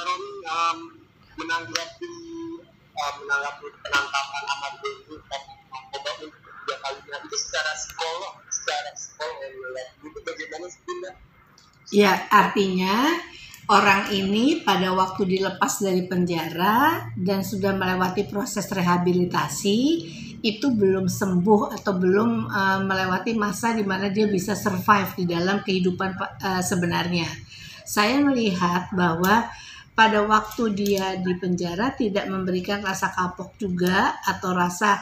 Romi menanggapi penangkapan Ahmad Dhani narkoba untuk ketiga kalinya itu secara psikolog itu bagaimana sebenarnya? Ya, artinya orang ini pada waktu dilepas dari penjara dan sudah melewati proses rehabilitasi itu belum sembuh atau belum melewati masa di mana dia bisa survive di dalam kehidupan sebenarnya. Saya melihat bahwa pada waktu dia di penjara tidak memberikan rasa kapok juga atau rasa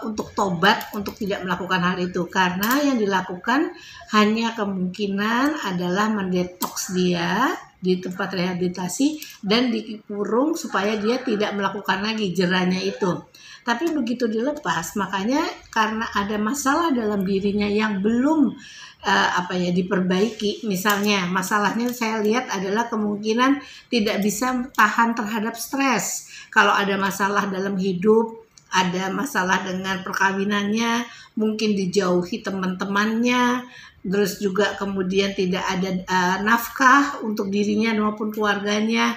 untuk tobat untuk tidak melakukan hal itu, karena yang dilakukan hanya kemungkinan adalah mendetoks dia di tempat rehabilitasi dan dikurung supaya dia tidak melakukan lagi jerahnya itu. Tapi begitu dilepas, makanya karena ada masalah dalam dirinya yang belum diperbaiki. Misalnya masalahnya saya lihat adalah kemungkinan tidak bisa tahan terhadap stres. Kalau ada masalah dalam hidup, ada masalah dengan perkawinannya, mungkin dijauhi teman-temannya, terus juga kemudian tidak ada nafkah untuk dirinya maupun keluarganya,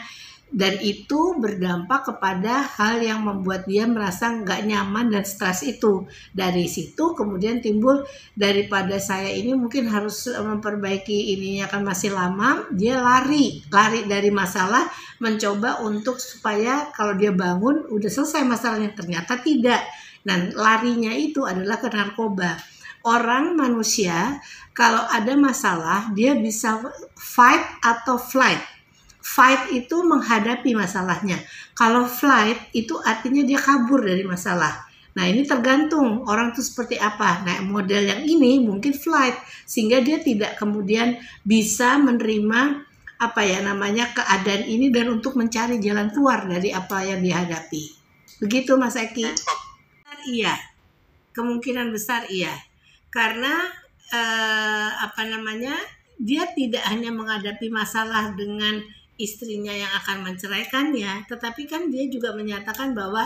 dan itu berdampak kepada hal yang membuat dia merasa nggak nyaman dan stres itu. Dari situ kemudian timbul, daripada saya ini mungkin harus memperbaiki ininya kan masih lama, dia lari dari masalah, mencoba untuk supaya kalau dia bangun udah selesai masalahnya, ternyata tidak. Nah, larinya itu adalah ke narkoba. Orang manusia kalau ada masalah dia bisa fight atau flight. Fight itu menghadapi masalahnya. Kalau flight itu artinya dia kabur dari masalah. Nah, ini tergantung orang itu seperti apa. Nah, model yang ini mungkin flight, sehingga dia tidak kemudian bisa menerima keadaan ini dan untuk mencari jalan keluar dari apa yang dihadapi. Begitu Mas Eki? Iya. Kemungkinan besar iya. Karena dia tidak hanya menghadapi masalah dengan istrinya yang akan menceraikannya, tetapi kan dia juga menyatakan bahwa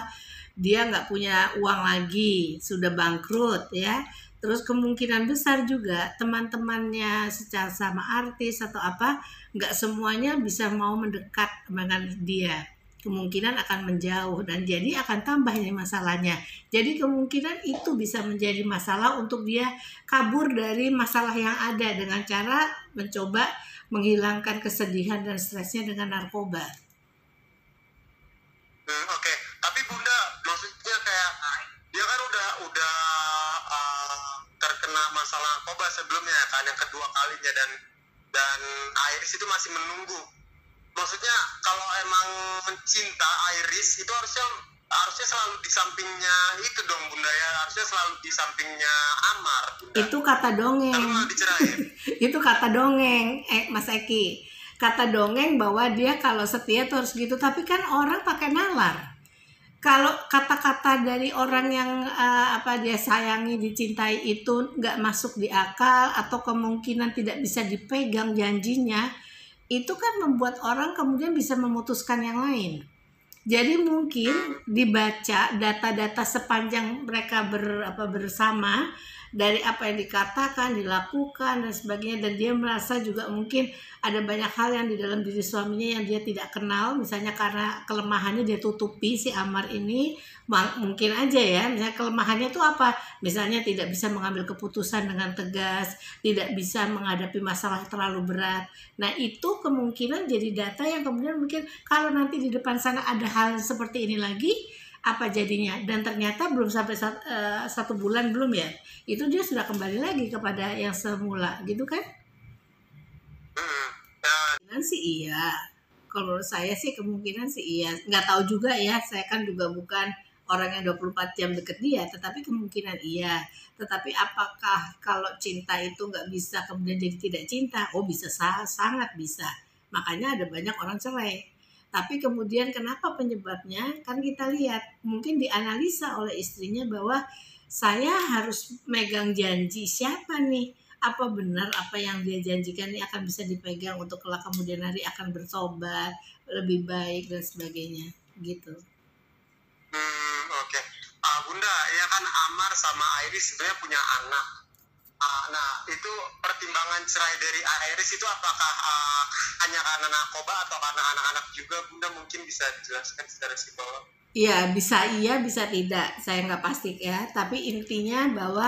dia nggak punya uang lagi, sudah bangkrut ya. Terus kemungkinan besar juga teman-temannya secara sama artis atau apa, nggak semuanya bisa mau mendekat dengan dia. Kemungkinan akan menjauh dan jadi akan tambah ini masalahnya. Jadi kemungkinan itu bisa menjadi masalah untuk dia kabur dari masalah yang ada dengan cara mencoba menghilangkan kesedihan dan stresnya dengan narkoba. Oke. Tapi Bunda, maksudnya kayak dia kan udah terkena masalah narkoba sebelumnya kan, yang kedua kalinya, dan Iris itu masih menunggu. Maksudnya kalau emang cinta Iris itu harusnya selalu di sampingnya itu dong Bunda ya, harusnya selalu di sampingnya Amar. Bunda. Itu kata dongeng. Kalau malah dicerahin. Itu kata dongeng, Mas Eki. Kata dongeng bahwa dia kalau setia tuh harus gitu, tapi kan orang pakai nalar. Kalau kata-kata dari orang yang dia sayangi, dicintai itu nggak masuk di akal atau kemungkinan tidak bisa dipegang janjinya, itu kan membuat orang kemudian bisa memutuskan yang lain. Jadi mungkin dibaca data-data sepanjang mereka bersama, dari apa yang dikatakan, dilakukan dan sebagainya, dan dia merasa juga mungkin ada banyak hal yang di dalam diri suaminya yang dia tidak kenal, misalnya karena kelemahannya dia tutupi si Amar ini, mungkin aja ya, misalnya kelemahannya itu apa, misalnya tidak bisa mengambil keputusan dengan tegas, tidak bisa menghadapi masalah terlalu berat. Nah, itu kemungkinan jadi data yang kemudian mungkin kalau nanti di depan sana ada hal seperti ini lagi, apa jadinya, dan ternyata belum sampai 1 bulan belum ya, itu dia sudah kembali lagi kepada yang semula gitu kan. Kemungkinan sih iya, kalau menurut saya sih kemungkinan sih iya, nggak tahu juga ya, saya kan juga bukan orang yang 24 jam deket dia, tetapi kemungkinan iya. Tetapi apakah kalau cinta itu nggak bisa kemudian jadi tidak cinta? Oh bisa, sangat bisa, makanya ada banyak orang cerai. Tapi kemudian kenapa penyebabnya? Kan kita lihat, mungkin dianalisa oleh istrinya bahwa saya harus megang janji siapa nih? Apa benar apa yang dia janjikan ini akan bisa dipegang untuk kelak kemudian hari akan bertobat, lebih baik dan sebagainya gitu. Oke. Bunda, ya kan Amar sama Iris sebenarnya punya anak. Nah, itu pertimbangan cerai dari Iris itu apakah hanya karena narkoba atau karena anak-anak juga, Bunda mungkin bisa dijelaskan secara psikolog? Iya, bisa tidak. Saya nggak pasti ya. Tapi intinya bahwa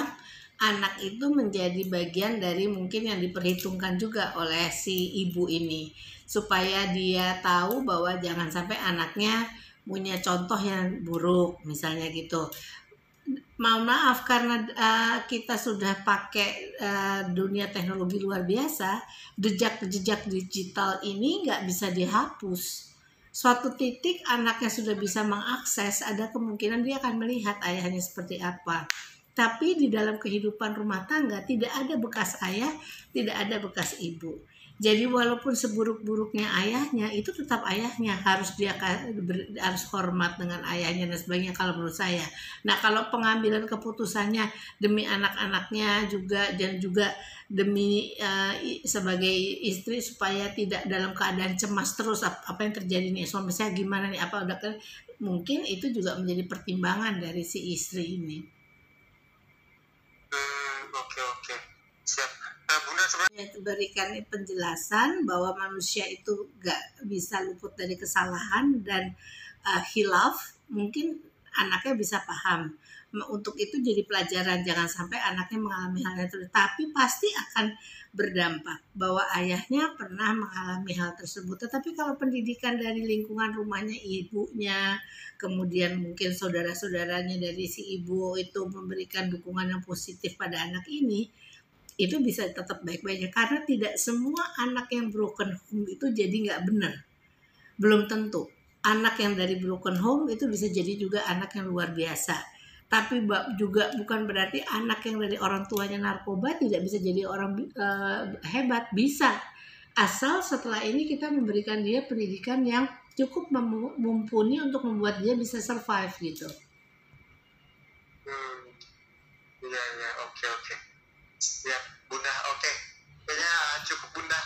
anak itu menjadi bagian dari mungkin yang diperhitungkan juga oleh si ibu ini. Supaya dia tahu bahwa jangan sampai anaknya punya contoh yang buruk, misalnya gitu. Mohon maaf karena kita sudah pakai dunia teknologi luar biasa, jejak-jejak digital ini nggak bisa dihapus. Suatu titik anaknya sudah bisa mengakses, ada kemungkinan dia akan melihat ayahnya seperti apa. Tapi di dalam kehidupan rumah tangga tidak ada bekas ayah, tidak ada bekas ibu. Jadi walaupun seburuk-buruknya ayahnya, itu tetap ayahnya, harus harus hormat dengan ayahnya dan sebagainya kalau menurut saya. Nah, kalau pengambilan keputusannya demi anak-anaknya juga dan juga demi sebagai istri supaya tidak dalam keadaan cemas terus apa yang terjadi nih, suami saya gimana nih, apa udah mungkin itu juga menjadi pertimbangan dari si istri ini. Oke. Siap. Bunda sebenarnya Berikan penjelasan bahwa manusia itu gak bisa luput dari kesalahan dan khilaf, mungkin anaknya bisa paham. Untuk itu jadi pelajaran, jangan sampai anaknya mengalami hal yang terjadi, tapi pasti akan berdampak bahwa ayahnya pernah mengalami hal tersebut. Tetapi kalau pendidikan dari lingkungan rumahnya, ibunya, kemudian mungkin saudara-saudaranya dari si ibu itu memberikan dukungan yang positif pada anak ini, itu bisa tetap baik-baik, karena tidak semua anak yang broken home itu jadi nggak benar. Belum tentu. Anak yang dari broken home itu bisa jadi juga anak yang luar biasa. Tapi juga bukan berarti anak yang dari orang tuanya narkoba tidak bisa jadi orang hebat. Bisa. Asal setelah ini kita memberikan dia pendidikan yang cukup mumpuni untuk membuat dia bisa survive gitu. Iya, oke. Ya, Bunda, oke. Kayaknya cukup, Bunda.